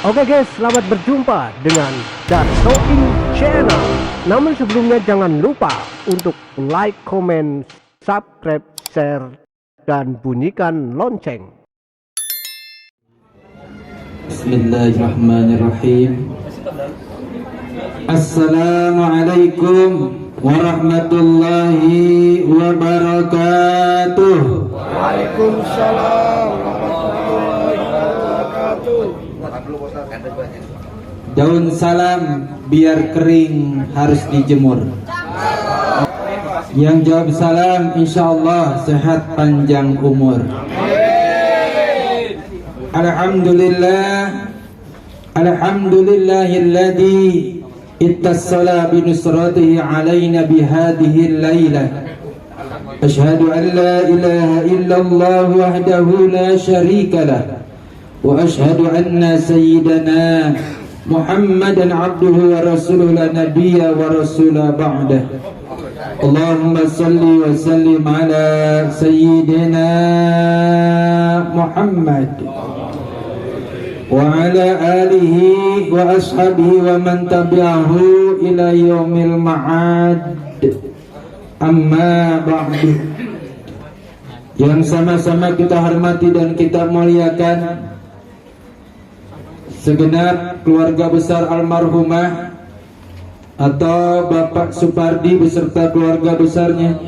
Oke guys, selamat berjumpa dengan Darsoing Channel. Namun sebelumnya jangan lupa untuk like, comment, subscribe, share, dan bunyikan lonceng. Bismillahirrahmanirrahim. Assalamualaikum warahmatullahi wabarakatuh. Waalaikumsalam warahmatullahi wabarakatuh. Daun salam biar kering harus dijemur. Yang jawab salam insyaallah sehat panjang umur. Alhamdulillah, alhamdulillahilladzi ittassala bi nusratihi alaina bihadhihi al-lailah. Ashhadu an la ilaha illallah wahdahu la syarika lah wa ashhadu anna sayyidana Muhammadan abduhu wa rasuluhu la nabiyya wa rasula ba'dah. Allahumma salli wa sallim ala sayyidina Muhammad wa ala alihi wa ashabihi wa man tabi'ahu ila yaumil ma'ad. Amma ba'du. Yang sama-sama kita hormati dan kita muliakan segenap keluarga besar almarhumah atau Bapak Supardi beserta keluarga besarnya,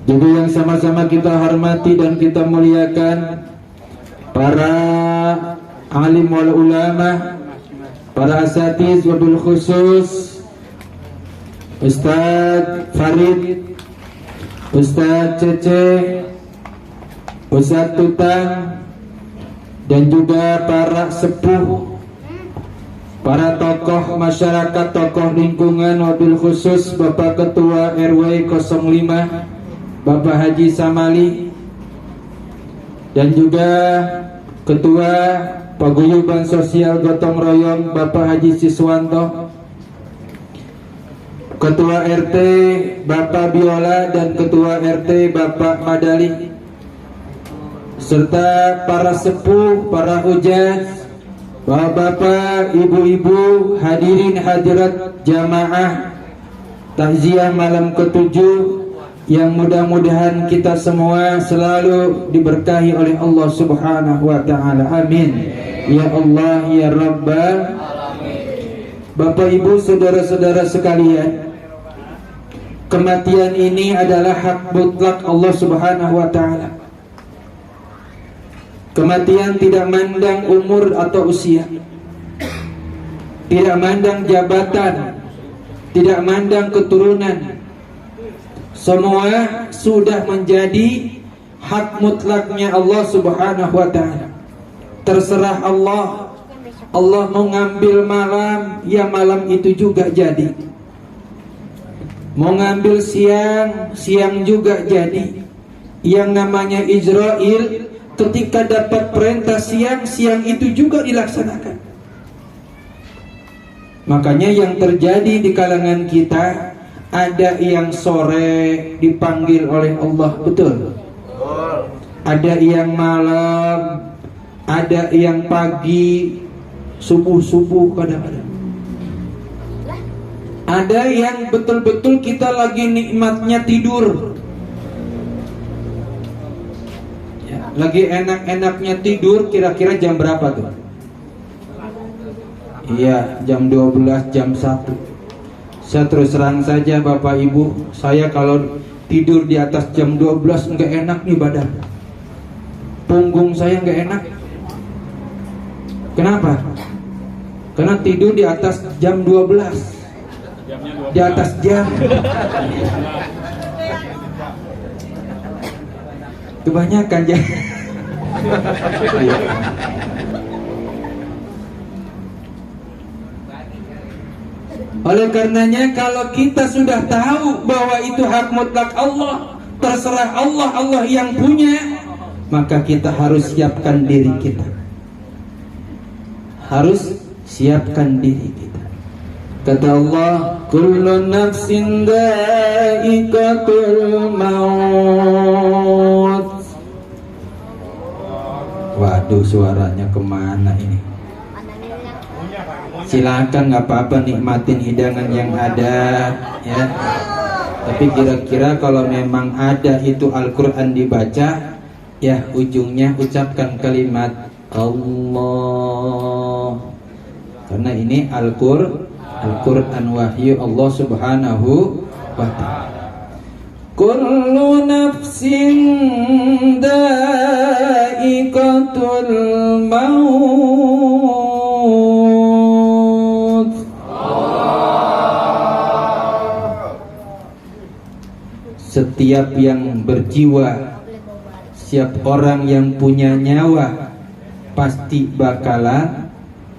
juga yang sama-sama kita hormati dan kita muliakan para alim wal ulama, para asatiz wabil khusus Ustadz Farid, Ustadz Cece, Ustadz Tutang, dan juga para sepuh, para tokoh masyarakat, tokoh lingkungan, wabil khusus Bapak Ketua RW 05 Bapak Haji Samali, dan juga Ketua Paguyuban Sosial Gotong Royong Bapak Haji Siswanto, Ketua RT Bapak Biola dan Ketua RT Bapak Madali, serta para sepuh, para hujat, bapak-bapak, ibu-ibu, hadirin hadirat jamaah takziah malam ke-7 yang mudah-mudahan kita semua selalu diberkahi oleh Allah Subhanahu wa taala. Amin. Ya Allah ya Rabbal alamin. Bapak Ibu, saudara-saudara sekalian, kematian ini adalah hak mutlak Allah Subhanahu wa taala. Kematian tidak mandang umur atau usia, tidak mandang jabatan, tidak mandang keturunan. Semua sudah menjadi hak mutlaknya Allah Subhanahu wa taala. Terserah Allah. Allah mau ngambil malam, ya malam itu juga jadi. Mau ngambil siang, siang juga jadi. Yang namanya Israel, ketika dapat perintah siang, siang itu juga dilaksanakan. Makanya yang terjadi di kalangan kita, ada yang sore dipanggil oleh Allah, betul? Ada yang malam, ada yang pagi, subuh-subuh kadang-kadang. Ada yang betul-betul kita lagi nikmatnya tidur, lagi enak-enaknya tidur, kira-kira jam berapa tuh? Iya, jam 12, jam 1. Saya terus terang saja Bapak Ibu, saya kalau tidur di atas jam 12 nggak enak nih badan. Punggung saya nggak enak. Kenapa? Karena tidur di atas jam 12. Di atas jam. Kebanyakan ya. Oleh karenanya, kalau kita sudah tahu bahwa itu hak mutlak Allah, terserah Allah, Allah yang punya, maka kita harus siapkan diri kita. Harus siapkan diri kita. Kata Allah, kullu nafsin dha'iqatul maut. Waduh, suaranya kemana ini? silakan, nggak apa-apa, nikmatin hidangan yang ada ya. Tapi kira-kira kalau memang ada itu Al-Quran dibaca, ya ujungnya ucapkan kalimat Allah, karena ini Al-Quran wahyu Allah Subhanahu wa ta'ala. Kullu nafsin dha'iqatul maut. Setiap yang berjiwa, setiap orang yang punya nyawa pasti bakalan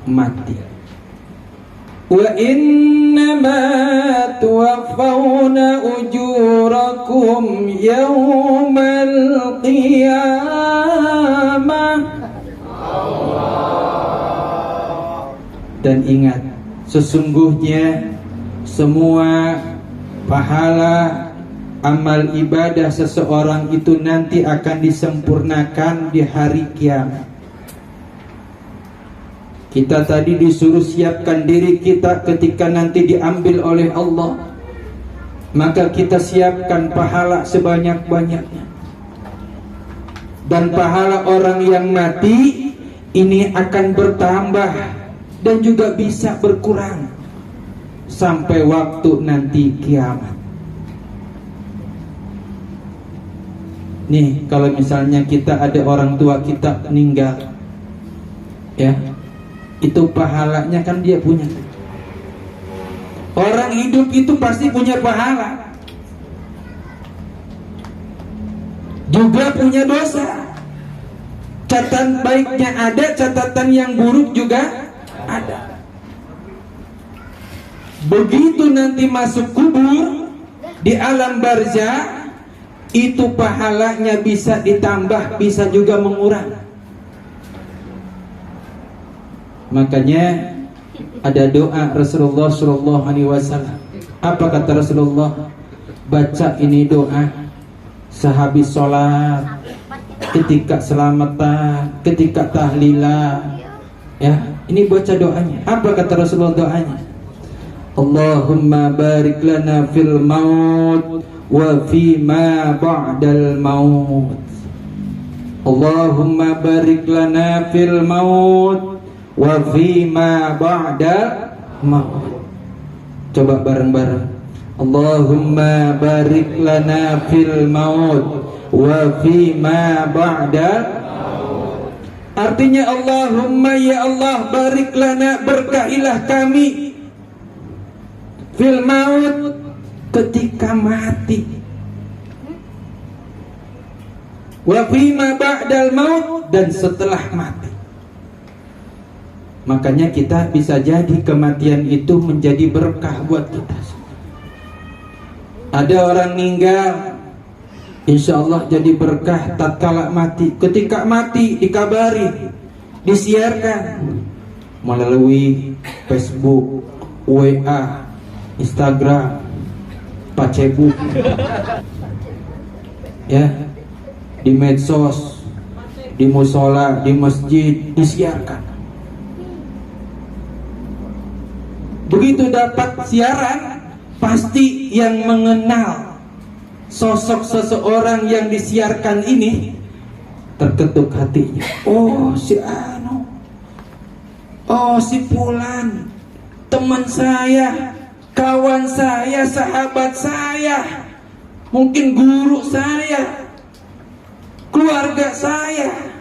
mati. Wa innama tuwaffawna ujurakum yawmal qiyamah. Dan ingat, sesungguhnya semua pahala amal ibadah seseorang itu nanti akan disempurnakan di hari kiamat. Kita tadi disuruh siapkan diri kita ketika nanti diambil oleh Allah, maka kita siapkan pahala sebanyak-banyaknya. Dan pahala orang yang mati ini akan bertambah dan juga bisa berkurang sampai waktu nanti kiamat. Nih, kalau misalnya kita ada orang tua kita meninggal, ya, itu pahalanya kan dia punya. Orang hidup itu pasti punya pahala, juga punya dosa. Catatan baiknya ada, catatan yang buruk juga ada. Begitu nanti masuk kubur di alam barzah, itu pahalanya bisa ditambah, bisa juga mengurang. Makanya ada doa Rasulullah Shallallahu Alaihi Wasallam. Apa kata Rasulullah? Baca ini doa sehabis sholat, ketika selamatan, ketika tahlilan. Ya, ini baca doanya. Apa kata Rasulullah doanya? Allahumma barik lana fil maut wa fi ma ba'dal maut. Allahumma barik lana fil maut wa fi ma ba'dal maut. Coba bareng-bareng. Allahumma barik lana fil maut wa fi ma ba'dal maut. Artinya Allahumma, ya Allah, barik lana, berkahilah kami fil maut, ketika mati, wa fima ba'dal maut, dan setelah mati. Makanya kita bisa jadi kematian itu menjadi berkah buat kita. Ada orang meninggal, insya Allah jadi berkah tatkala mati. Ketika mati dikabari, disiarkan melalui Facebook, WA, Instagram, Facebook, ya, di medsos, di musola, di masjid, disiarkan. Begitu dapat siaran, pasti yang mengenal sosok seseorang yang disiarkan ini terketuk hatinya. Oh, si Anu, oh si Fulan, teman saya, kawan saya, sahabat saya, mungkin guru saya, keluarga saya.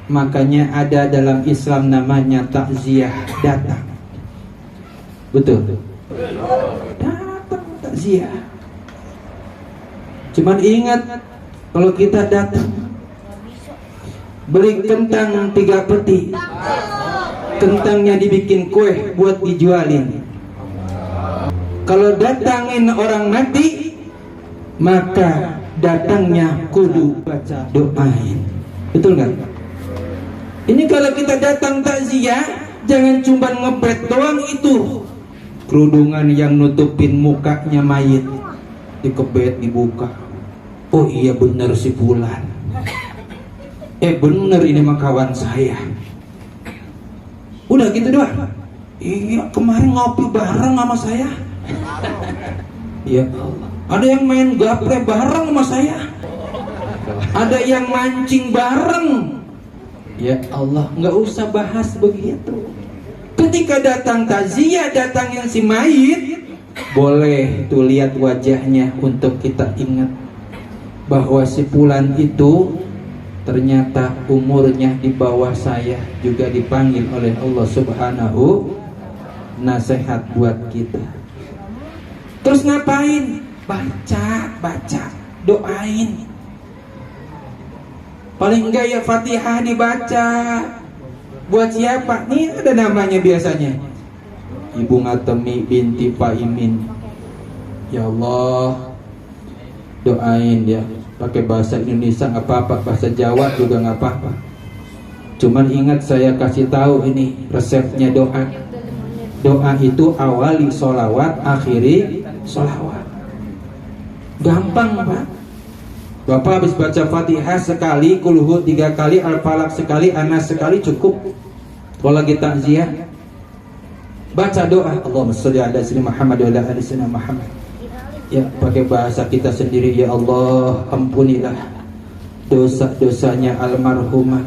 Makanya ada dalam Islam namanya takziah, datang. Betul? Datang takziah. Cuman ingat, kalau kita datang, beli kentang 3 peti, kentangnya dibikin kue buat dijualin. Kalau datangin orang mati, maka datangnya kudu baca doain. Betul nggak? Ini kalau kita datang takziah, jangan cuma ngebet doang itu. Kerudungan yang nutupin mukanya mayit, dikebet, dibuka. Oh iya bener si Fulan. Bener ini mah kawan saya. Udah gitu doang. Iya, kemarin ngopi bareng sama saya. Ya Allah. Ada yang main gapre bareng sama saya. Ada yang mancing bareng. Ya Allah, nggak usah bahas begitu. Ketika datang takziah, datangin si mayit, boleh tuh lihat wajahnya untuk kita ingat bahwa si fulan itu ternyata umurnya di bawah saya, juga dipanggil oleh Allah Subhanahu. Nasihat buat kita. Terus ngapain? Baca, doain. Paling enggak ya Fatihah dibaca. Buat siapa? Nih ada namanya biasanya. Ibu Ngatemi binti Pak Imin. Ya Allah, doain ya. Pakai bahasa Indonesia nggak apa-apa, bahasa Jawa juga nggak apa-apa. Cuman ingat saya kasih tahu ini resepnya doa. Doa itu awali sholawat, akhiri sholawat. Gampang Pak. Bapak habis baca Fatihah sekali, Kulhu 3 kali, Al-Falaq sekali, Anas sekali cukup. Kalau lagi takziah, baca doa Allahumma sholli ala sayyidina Muhammad wa ala ali sayyidina Muhammad. Ya, pakai bahasa kita sendiri. Ya Allah, ampunilah dosa-dosanya almarhumah.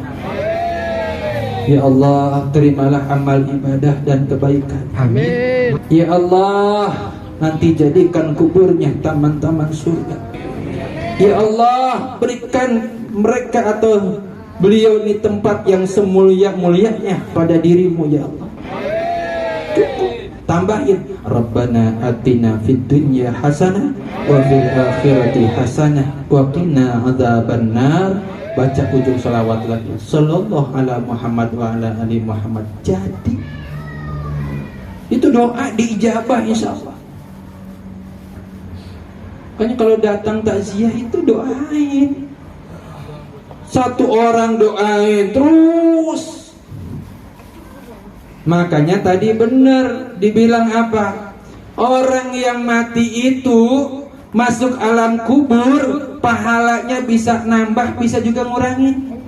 Ya Allah, terimalah amal ibadah dan kebaikan. Amin. Ya Allah, nanti jadikan kuburnya taman-taman surga. Ya Allah, berikan mereka atau beliau di tempat yang semulia-mulianya pada dirimu ya Allah. Cukup. Tambahin, Rabbana atina fid dunya hasanah wa fil akhirati hasanah wa qina adzabannar. Baca ujung salawat lagi, sallallahu ala Muhammad wa ala ali Muhammad. Jadi itu doa diijabah insyaallah. Makanya kalau datang takziah itu doain. Satu orang doain terus. Makanya tadi benar dibilang apa? Orang yang mati itu masuk alam kubur, pahalanya bisa nambah, bisa juga ngurangin.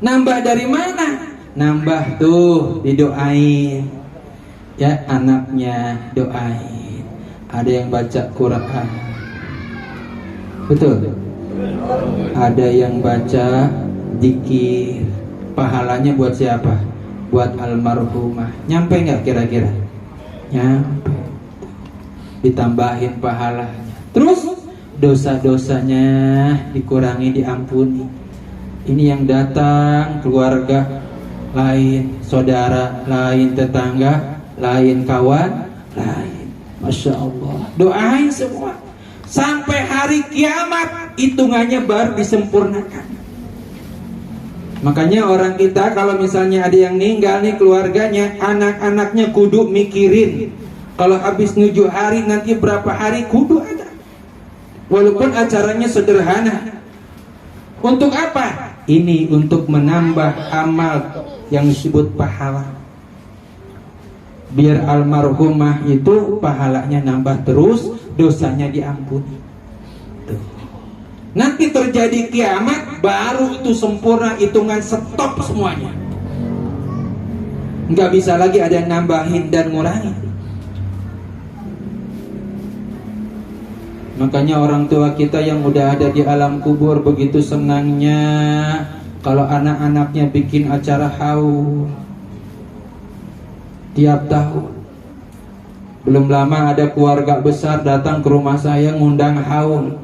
Nambah dari mana? Nambah tuh didoain. Ya, anaknya doain. Ada yang baca Quran. Betul. Ada yang baca zikir. Pahalanya buat siapa? Buat almarhumah. Nyampe nggak kira-kira? Nyampe. Ditambahin pahalanya. Terus dosa-dosanya dikurangi, diampuni. Ini yang datang keluarga lain, saudara lain, tetangga lain, kawan lain. Masya Allah. Doain semua. Sampai hari kiamat hitungannya baru disempurnakan. Makanya orang kita kalau misalnya ada yang meninggal nih keluarganya, anak-anaknya kudu mikirin. Kalau habis 7 hari nanti berapa hari kudu ada. Walaupun acaranya sederhana. Untuk apa? Ini untuk menambah amal yang disebut pahala. Biar almarhumah itu pahalanya nambah terus, dosanya diampuni. Tuh. Nanti terjadi kiamat, baru itu sempurna, hitungan stop semuanya. Nggak bisa lagi ada yang nambahin dan ngurangin. Makanya orang tua kita yang udah ada di alam kubur begitu senangnya kalau anak-anaknya bikin acara haul tiap tahun. Belum lama ada keluarga besar datang ke rumah saya ngundang haul.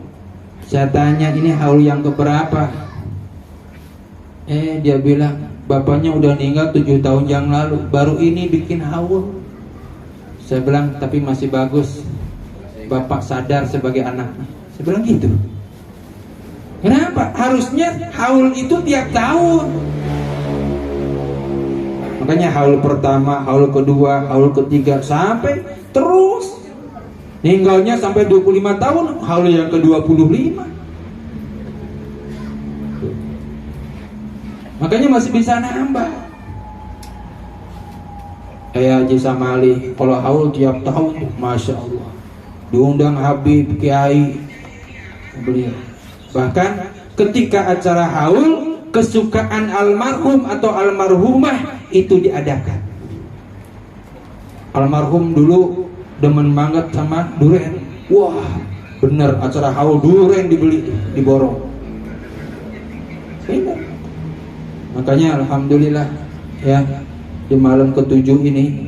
Saya tanya, ini haul yang keberapa? Dia bilang bapaknya udah meninggal 7 tahun yang lalu, baru ini bikin haul. Saya bilang tapi masih bagus, bapak sadar sebagai anaknya. Saya bilang gitu. Kenapa? Harusnya haul itu tiap tahun. Makanya haul pertama, haul kedua, haul ketiga sampai terus. Ninggalnya sampai 25 tahun, haul yang ke-25. Makanya masih bisa nambah. Kayak Haji Samali, kalau haul tiap tahun, Masya Allah. Diundang Habib, Kiai, beliau. Bahkan ketika acara haul, kesukaan almarhum atau almarhumah itu diadakan. Almarhum dulu demen banget sama duren. Wah, bener acara haul duren dibeli, diborong. Bener. Makanya alhamdulillah ya, di malam ke-7 ini,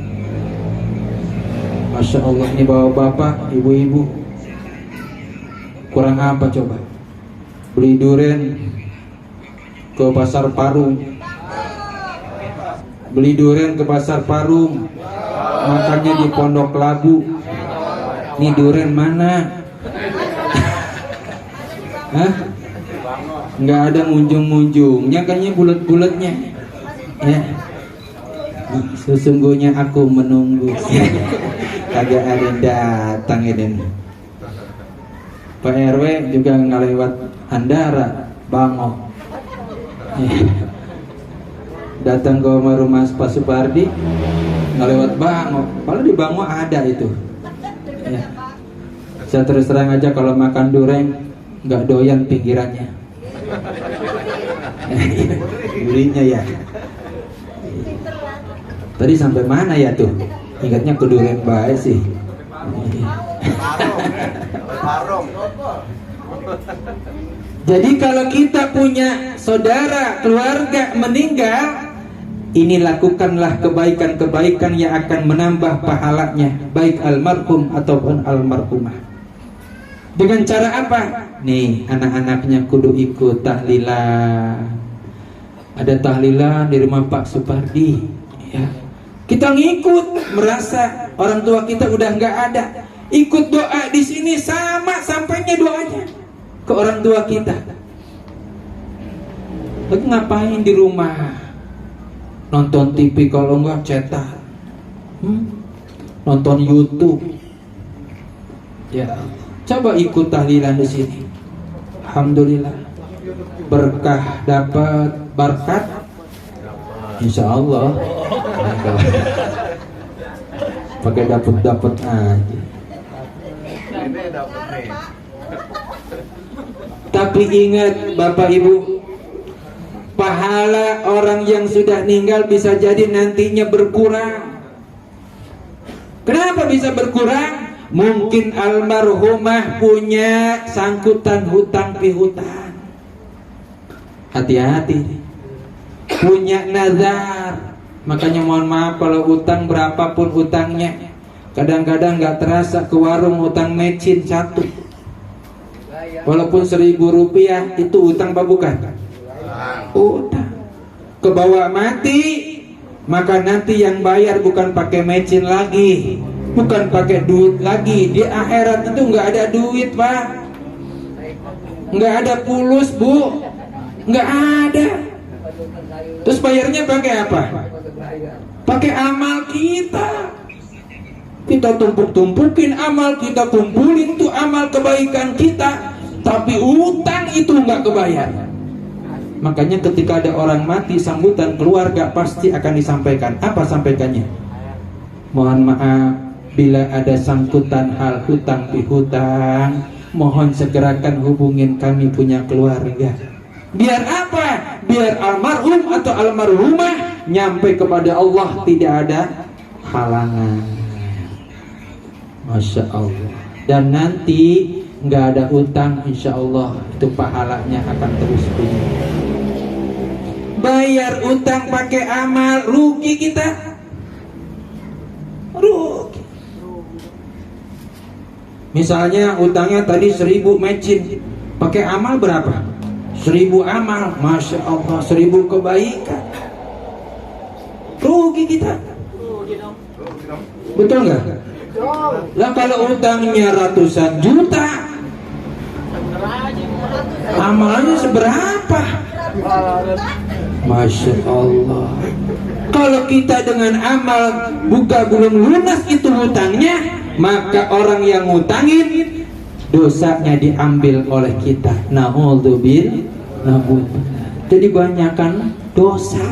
Masya Allah, ini bapak-bapak, ibu-ibu, kurang apa coba? Beli duren ke pasar Parung, beli duren ke pasar Parung, makannya di Pondok Labu. Nih duren mana? Hah? Nggak ada munjung-munjungnya, kayaknya bulat-bulatnya ya. Sesungguhnya aku menunggu. Kagak ada yang datang ini. Pak RW juga ngelewat Andara Bango, datang ke rumah Pak Supardi ngelewat Bango. Kalau di Bango ada itu ya. Saya terus terang aja, kalau makan duren nggak doyan pinggirannya. Belinya ya. Tadi sampai mana ya tuh? Ingatnya ke duren baik sih. Jadi kalau kita punya saudara, keluarga meninggal, ini lakukanlah kebaikan-kebaikan yang akan menambah pahalanya, baik almarhum ataupun almarhumah. Dengan cara apa? Nih, anak-anaknya kudu ikut tahlilan. Ada tahlilan di rumah Pak Supardi ya. Kita ngikut, merasa orang tua kita udah nggak ada, ikut doa di sini, sama sampainya doanya ke orang tua kita. Lagi ngapain di rumah? Nonton TV, kalau nggak cetak, nonton YouTube. Ya, coba ikut tahlilan di sini. Alhamdulillah, berkah, dapat berkat, insya Allah. Pakai dapat aja. Tapi ingat Bapak Ibu, pahala orang yang sudah meninggal bisa jadi nantinya berkurang. Kenapa bisa berkurang? Mungkin almarhumah punya sangkutan hutang piutang. Hati-hati. Punya nazar. Makanya mohon maaf kalau utang berapapun utangnya, kadang-kadang gak terasa ke warung utang mecin 1. Walaupun 1.000 rupiah itu utang apa bukan? Utang. Kebawa mati, maka nanti yang bayar bukan pakai mecin lagi, bukan pakai duit lagi. Di akhirat itu gak ada duit, Pak. Gak ada pulus, Bu. Gak ada. Terus bayarnya pakai apa? Pakai amal kita. Kita tumpuk-tumpukin amal, kita kumpulin tuh amal kebaikan kita, tapi utang itu nggak kebayar. Makanya ketika ada orang mati, sambutan keluarga pasti akan disampaikan. Apa sampaikannya? Mohon maaf bila ada sangkutan hal hutang pihutang, mohon segerakan hubungin kami punya keluarga. Biar apa? Biar almarhum atau almarhumah nyampe kepada Allah tidak ada halangan. Masya Allah. Dan nanti nggak ada utang, insya Allah itu pahalanya akan terus punya. Bayar utang pakai amal, rugi kita. Rugi. Misalnya utangnya tadi 1.000 mecin, pakai amal berapa? 1.000 amal, Masya Allah, 1.000 kebaikan. Rugi kita. Betul nggak? Lah kalau utangnya ratusan juta, amalannya seberapa? Masya Allah. Kalau kita dengan amal buka belum lunas itu hutangnya, maka orang yang ngutangin dosanya diambil oleh kita. Na'udzubillah. Jadi banyakkan dosa,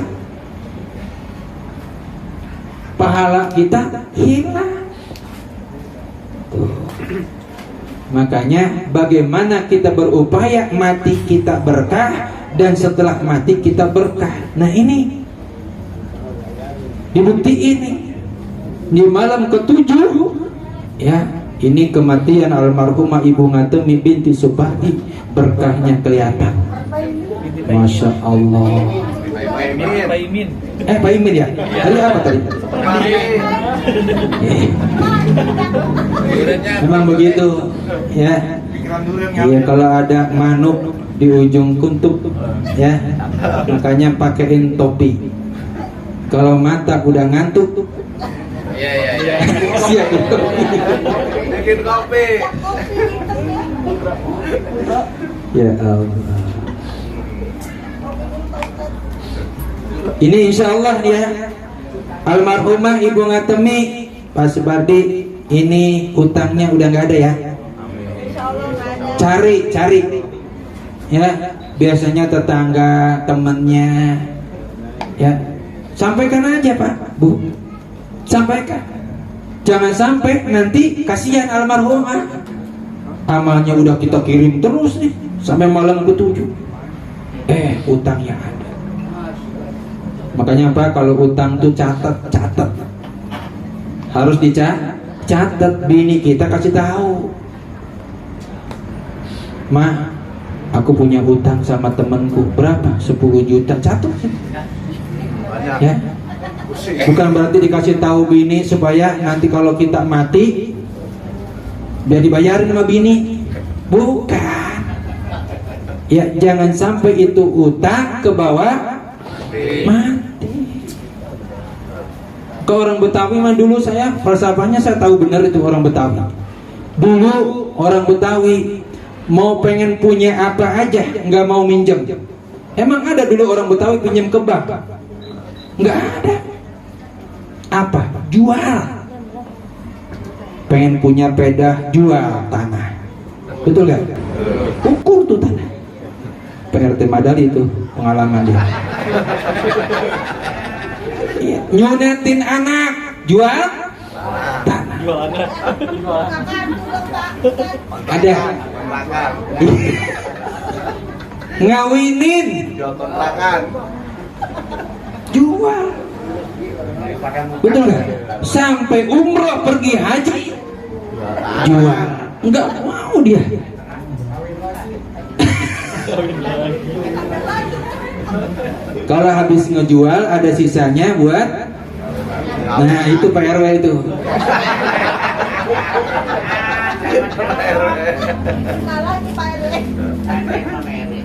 pahala kita hilang. Makanya bagaimana kita berupaya mati kita berkah, dan setelah mati kita berkah. Nah ini dibuktiin nih. di malam ketujuh, ya, ini kematian almarhumah Ibu Ngatemi binti Supati, berkahnya kelihatan. Masya Allah. Pak Imin ya? Tadi apa tadi? Memang begitu, ya. Iya, kalau ada manuk di ujung kuntup, ya, makanya pakein topi. Kalau mata udah ngantuk, siap bikin kopi. Ya Allah. Ini insya Allah ya, almarhumah Ibu Ngatemi Pak Subardi, ini hutangnya udah nggak ada ya. Cari ya, biasanya tetangga, temennya, ya, sampaikan aja Pak, Bu, sampaikan. Jangan sampai nanti kasihan almarhumah, amalnya udah kita kirim terus nih sampai malam ke-7, utangnya ada. Makanya Pak, kalau utang tuh catat, harus dicatat. Bini kita kasih tahu, Ma, aku punya utang sama temanku berapa? 10 juta, catat. Ya, bukan berarti dikasih tahu bini supaya nanti kalau kita mati biar dibayarin sama bini, bukan. Ya, jangan sampai itu utang ke bawah mati. Ke orang Betawi mah dulu saya falsafahnya saya tahu benar itu orang Betawi. Dulu orang Betawi mau pengen punya apa aja nggak mau minjem. Emang ada dulu orang Betawi pinjam ke bank? Nggak ada. Apa? Jual. Pengen punya pedah, jual tanah. Betul nggak? Ukur tuh tanah. PRT Madali itu pengalaman dia. Nyunetin anak, jual tanah. Ada. Ngawinin, jual. Betul nggak? Sampai umroh pergi haji, jual. Nggak mau dia. Kalau habis ngejual ada sisanya buat, nah itu Pak RW itu.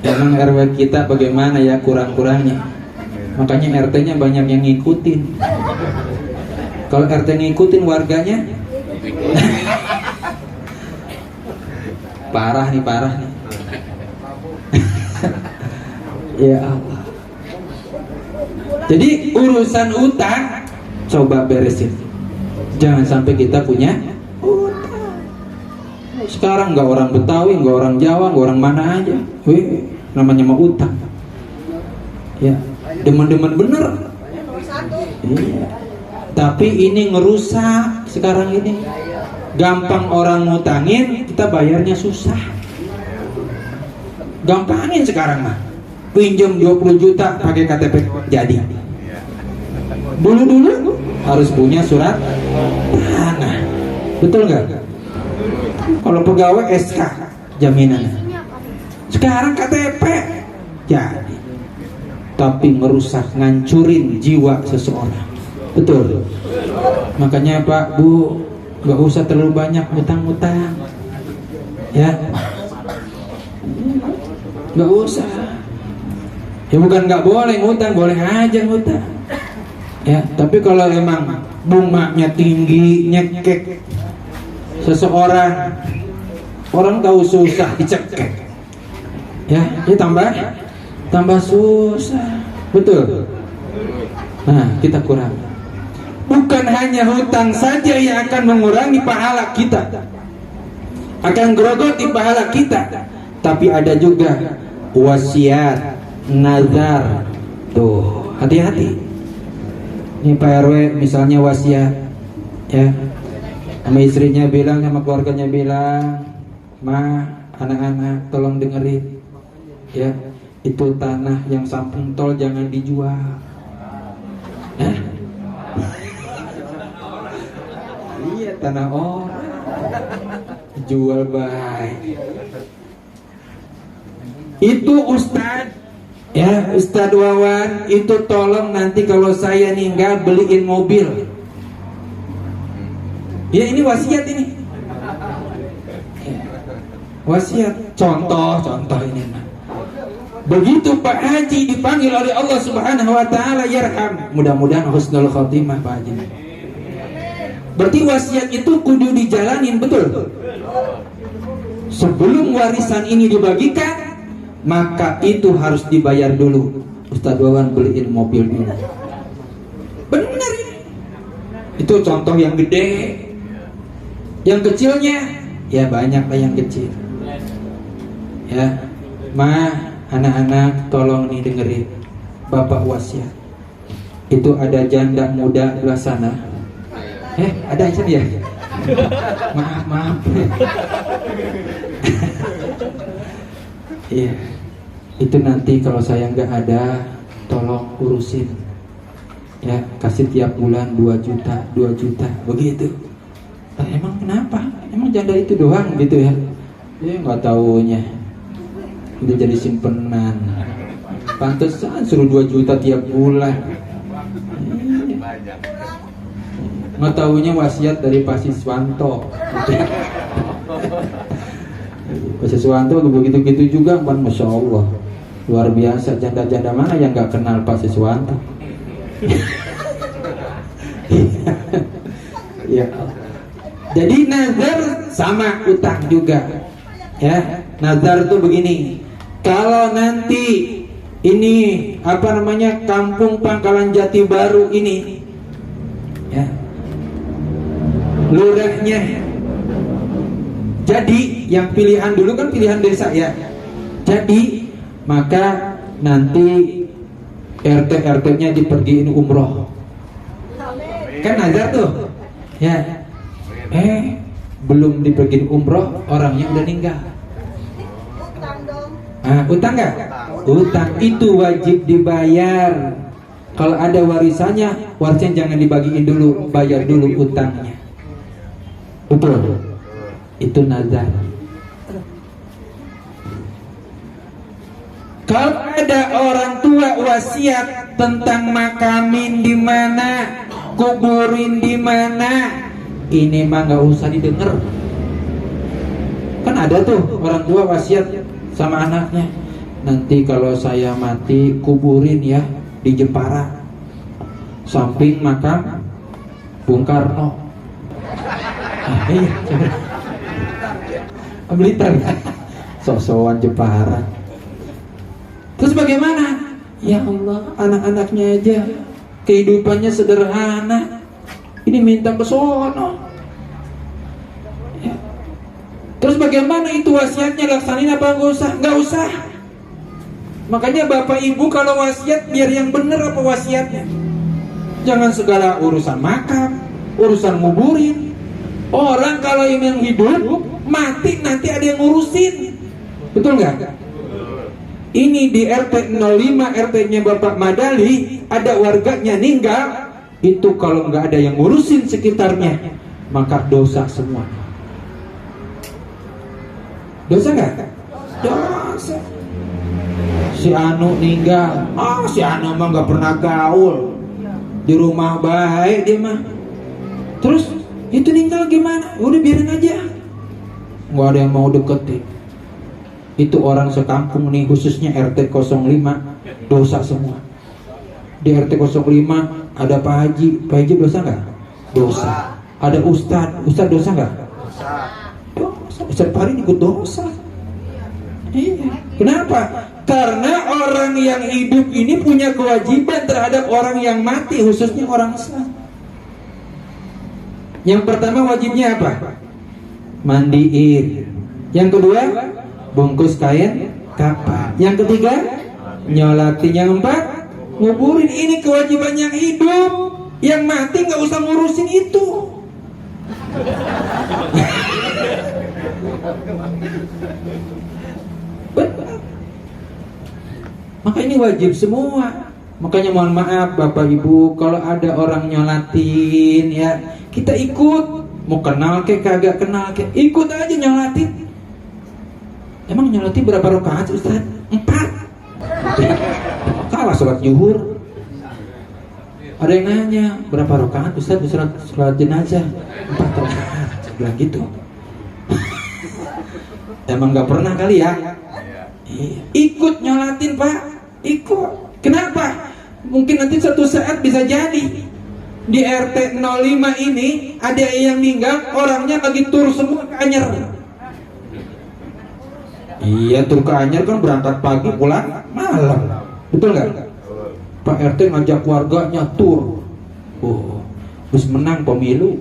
Emang RW kita bagaimana ya, kurang-kurangnya. Makanya RT-nya banyak yang ngikutin. Kalau RT ngikutin warganya, parah nih. Ya Allah. Jadi urusan utang coba beresin. Jangan sampai kita punya utang. Sekarang nggak orang Betawi, nggak orang Jawa, nggak orang mana aja, namanya mau utang. Ya, demen-demen bener. Iya. Tapi ini ngerusak sekarang ini. Gampang orang ngutangin, kita bayarnya susah. Gampangin sekarang mah. Pinjam 20 juta pakai KTP jadi. Dulu harus punya surat tanah. Betul nggak? Kalau pegawai SK jaminan. Sekarang KTP jadi. Tapi merusak, ngancurin jiwa seseorang. Betul. Makanya Pak, Bu, nggak usah terlalu banyak utang-utang. Ya. Nggak usah. Ya bukan nggak boleh ngutang, boleh aja ngutang. Ya, tapi kalau emang bunganya tinggi, nyekek seseorang, orang tahu susah dicekek, ya, dia tambah susah, betul. Nah, kita kurangi. Bukan hanya hutang saja yang akan mengurangi pahala kita, akan grogoti pahala kita, tapi ada juga wasiat, nazar. Tuh, hati-hati. Ini Pak RW misalnya wasiat, ya, sama istrinya bilang, sama keluarganya bilang, Ma, anak-anak tolong dengerin, ya, itu tanah yang samping tol jangan dijual. tanah orang. Jual baik. Itu Ustadz, ya Ustadz Wawan, itu tolong nanti kalau saya meninggal beliin mobil. Ya ini wasiat ini. Wasiat, contoh ini. Begitu Pak Haji dipanggil oleh Allah Subhanahu wa taala, yarham. Mudah-mudahan husnul khotimah Pak Haji. Berarti wasiat itu kudu dijalanin, betul? Sebelum warisan ini dibagikan, maka itu harus dibayar dulu. Ustadz Wawan beliin mobil dulu. Benar ini. Itu contoh yang gede. Yang kecilnya, ya banyak lah yang kecil. Ya, anak-anak tolong nih dengerin Bapak wasiat. Itu ada janda muda di sana. Ada aja ya? Maaf. Iya. Itu nanti kalau saya nggak ada, tolong urusin. Ya, kasih tiap bulan 2 juta, begitu. Emang kenapa? Emang janda itu doang gitu ya? Ya nggak taunya udah jadi simpenan. Pantesan suruh 2 juta tiap bulan. Nggak taunya wasiat dari Pak Siswanto. Pak Siswanto begitu-gitu juga, kan, Masya Allah, luar biasa. Janda-janda mana yang nggak kenal Pak Siswanto? Ya. Jadi nazar sama utang juga, ya. Nazar tuh begini, kalau nanti ini Kampung Pangkalan Jati Baru ini, ya, lurahnya jadi yang pilihan dulu kan pilihan desa ya. Jadi maka nanti RT-nya dipergiin umroh. Kan nazar tuh, ya. Belum dipergiin umroh, orangnya udah meninggal. Utang nggak? Utang itu wajib dibayar. Kalau ada warisannya jangan dibagiin dulu, bayar dulu utangnya. Betul. Itu nazar. Kalau ada orang tua wasiat tentang makamin di mana, kuburin di mana, ini mah nggak usah didengar. Kan ada tuh orang tua wasiat sama anaknya, nanti kalau saya mati kuburin ya di Jepara, samping makam Bung Karno. Iya, Blitar, sok-sokan Jepara. Terus bagaimana? Ya Allah, anak-anaknya aja kehidupannya sederhana, ini minta ke sono. Ya. Terus bagaimana itu wasiatnya, laksanain apa enggak usah? Enggak usah. Makanya Bapak Ibu kalau wasiat biar yang benar apa wasiatnya. Jangan segala urusan makam, urusan nguburin. Orang kalau yang hidup mati nanti ada yang ngurusin. Betul nggak? Ini di RT 05, RT-nya Bapak Madali, ada warganya ninggal. Itu kalau nggak ada yang ngurusin sekitarnya, maka dosa semua. Dosa nggak? Dosa. Si Anu ninggal, si Anu mah nggak pernah gaul, di rumah baik dia mah. Terus itu ninggal gimana? Udah biarin aja, nggak ada yang mau deketin. Itu orang sekampung nih, khususnya RT 05, dosa semua. Di RT 05 ada Pak Haji dosa nggak? Dosa. Ada Ustadz dosa nggak? Dosa. Ustadz Farid ikut dosa. Iya. Kenapa? Karena orang yang hidup ini punya kewajiban terhadap orang yang mati, khususnya orang Islam. Yang pertama wajibnya apa? Mandiin. Yang kedua, bungkus kain kafan. Yang ketiga, nyolatin. Yang keempat, nguburin. Ini kewajiban yang hidup. Yang mati nggak usah ngurusin itu. Benar. Maka ini wajib semua. Makanya mohon maaf Bapak Ibu, kalau ada orang nyolatin ya, kita ikut. Mau kenal ke kagak kenal ke, ikut aja nyolatin. Emang nyolatin berapa rakaat Ustaz? 4. Kalah sholat zuhur. Ada yang nanya, berapa rakaat Ustaz sholat jenazah? 4 rakaat. Saya bilang gitu. Emang gak pernah kali ya? Ikut nyolatin Pak, ikut. Kenapa? Mungkin nanti suatu saat bisa jadi di RT 05 ini ada yang meninggal, orangnya lagi tur semua ke Anyer. Iya, tur ke Anyer kan berangkat pagi pulang malam, betul nggak? Pak RT ngajak warganya tur. Oh, terus menang pemilu.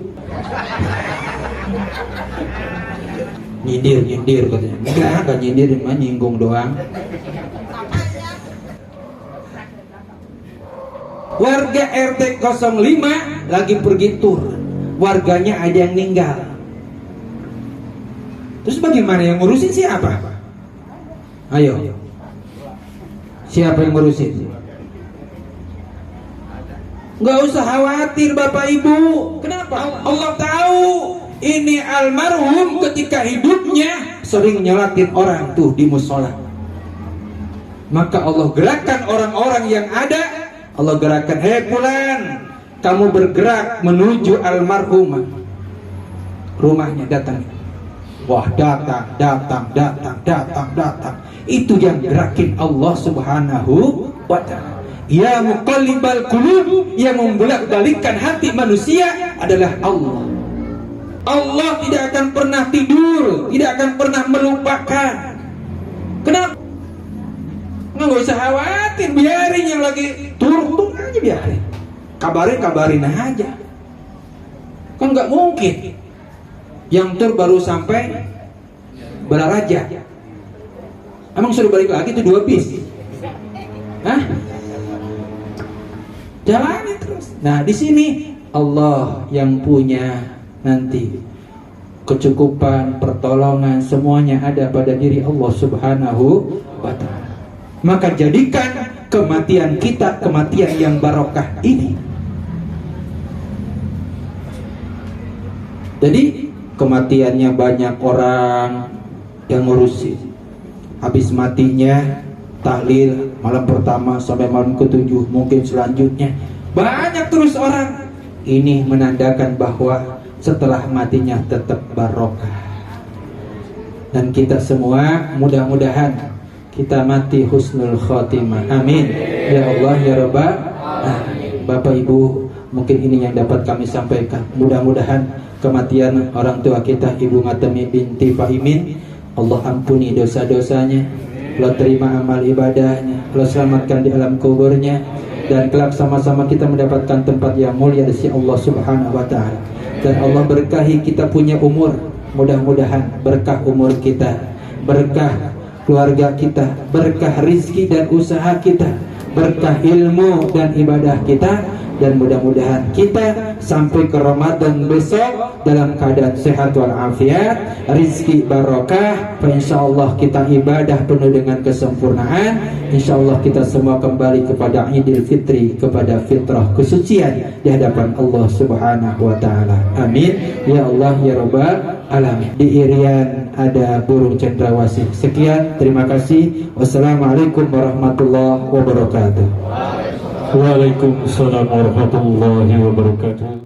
Nyindir katanya. Enggak nyindir, cuma nyinggung doang. Warga RT 05 lagi pergi tur, warganya ada yang meninggal. Terus bagaimana, yang ngurusin siapa? Ayo, siapa yang ngurusin? Nggak usah khawatir Bapak Ibu. Kenapa? Allah tahu ini almarhum ketika hidupnya sering nyolatin orang tuh di musola. Maka Allah gerakkan orang-orang yang ada. Allah gerakkan, hei fulan, kamu bergerak menuju almarhumah. Rumahnya datang. Wah, datang. Itu yang gerakin Allah Subhanahu wa ta'ala. Ya muqallibal qulub, yang membolak-balikkan hati manusia adalah Allah. Allah tidak akan pernah tidur, tidak akan pernah melupakan. Kenapa? Nggak usah khawatir, biarin yang lagi tur aja, biarin. Kabarin aja. Kan nggak mungkin yang tur baru sampai Balaraja, emang suruh balik lagi itu 2 bis? Hah? Jalani terus. Nah, di sini Allah yang punya nanti kecukupan, pertolongan, semuanya ada pada diri Allah Subhanahu wa ta'ala. Maka jadikan kematian kita kematian yang barokah ini. Jadi kematiannya banyak orang yang ngurusin. Habis matinya tahlil malam pertama sampai malam ke-7, mungkin selanjutnya banyak terus orang. Ini menandakan bahwa setelah matinya tetap barokah. Dan kita semua mudah-mudahan kita mati husnul khotimah. Amin. Ya Allah ya Rabbal alamin. Bapak Ibu, mungkin ini yang dapat kami sampaikan. Mudah-mudahan kematian orang tua kita Ibu Ngatemi binti Pak Imin, Allah ampuni dosa-dosanya, Allah terima amal ibadahnya, Allah selamatkan di alam kuburnya, dan kelak sama-sama kita mendapatkan tempat yang mulia di sisi Allah Subhanahu wa ta'ala. Dan Allah berkahi kita punya umur, mudah-mudahan berkah umur kita, berkah keluarga kita, berkah rizki dan usaha kita, berkah ilmu dan ibadah kita, dan mudah-mudahan kita sampai ke Ramadan besok dalam keadaan sehat walafiat, rizki barokah. Insyaallah kita ibadah penuh dengan kesempurnaan. Insyaallah kita semua kembali kepada Idul Fitri, kepada fitrah kesucian di hadapan Allah Subhanahu wa ta'ala. Amin. Ya Allah ya Rabbal alamin. Di Irian ada burung cendrawasih. Sekian, terima kasih. Wassalamualaikum warahmatullahi wabarakatuh. Waalaikumsalam warahmatullahi wabarakatuh.